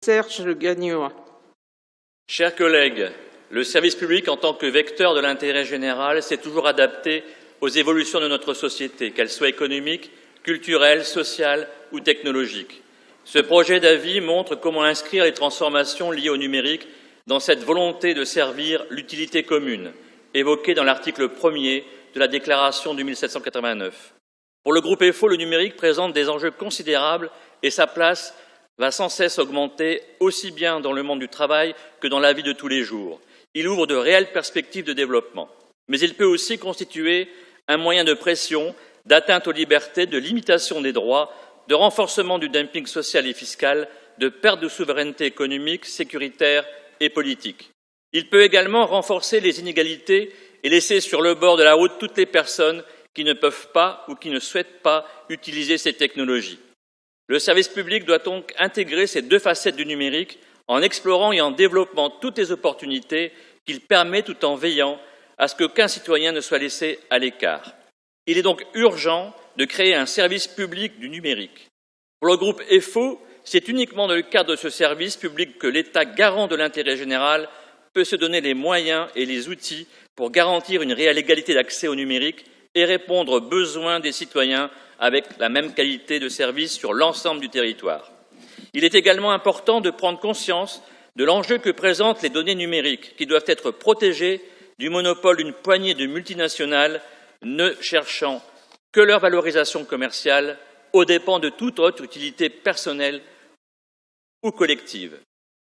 Serge Gagnoa. Chers collègues, le service public en tant que vecteur de l'intérêt général s'est toujours adapté aux évolutions de notre société, qu'elles soient économiques, culturelles, sociales ou technologiques. Ce projet d'avis montre comment inscrire les transformations liées au numérique dans cette volonté de servir l'utilité commune, évoquée dans l'article 1er de la Déclaration de 1789. Pour le groupe EFO, le numérique présente des enjeux considérables et sa place va sans cesse augmenter, aussi bien dans le monde du travail que dans la vie de tous les jours. Il ouvre de réelles perspectives de développement. Mais il peut aussi constituer un moyen de pression, d'atteinte aux libertés, de limitation des droits, de renforcement du dumping social et fiscal, de perte de souveraineté économique, sécuritaire et politique. Il peut également renforcer les inégalités et laisser sur le bord de la route toutes les personnes qui ne peuvent pas ou qui ne souhaitent pas utiliser ces technologies. Le service public doit donc intégrer ces deux facettes du numérique en explorant et en développant toutes les opportunités qu'il permet tout en veillant à ce qu'aucun citoyen ne soit laissé à l'écart. Il est donc urgent de créer un service public du numérique. Pour le groupe EFO, c'est uniquement dans le cadre de ce service public que l'État, garant de l'intérêt général, peut se donner les moyens et les outils pour garantir une réelle égalité d'accès au numérique et répondre aux besoins des citoyens avec la même qualité de service sur l'ensemble du territoire. Il est également important de prendre conscience de l'enjeu que présentent les données numériques, qui doivent être protégées du monopole d'une poignée de multinationales ne cherchant que leur valorisation commerciale aux dépens de toute autre utilité personnelle ou collective.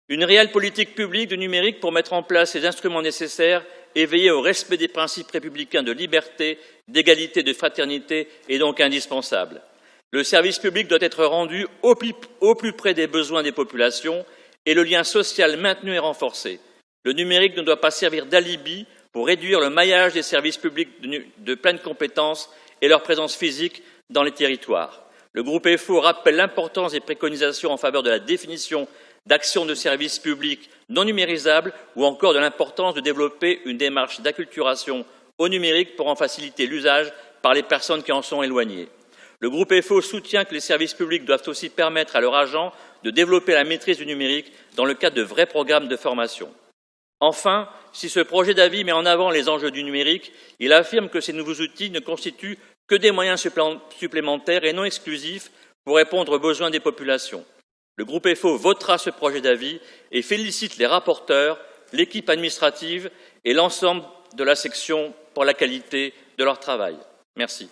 Une réelle politique publique du numérique pour mettre en place les instruments nécessaires et veiller au respect des principes républicains de liberté, d'égalité, de fraternité est donc indispensable. Le service public doit être rendu au plus près des besoins des populations et le lien social maintenu et renforcé. Le numérique ne doit pas servir d'alibi pour réduire le maillage des services publics de pleine compétence et leur présence physique dans les territoires. Le groupe EFO rappelle l'importance des préconisations en faveur de la définition d'actions de services publics non numérisables ou encore de l'importance de développer une démarche d'acculturation au numérique pour en faciliter l'usage par les personnes qui en sont éloignées. Le groupe EFO soutient que les services publics doivent aussi permettre à leurs agents de développer la maîtrise du numérique dans le cadre de vrais programmes de formation. Enfin, si ce projet d'avis met en avant les enjeux du numérique, il affirme que ces nouveaux outils ne constituent que des moyens supplémentaires et non exclusifs pour répondre aux besoins des populations. Le groupe EFO votera ce projet d'avis et félicite les rapporteurs, l'équipe administrative et l'ensemble de la section pour la qualité de leur travail. Merci.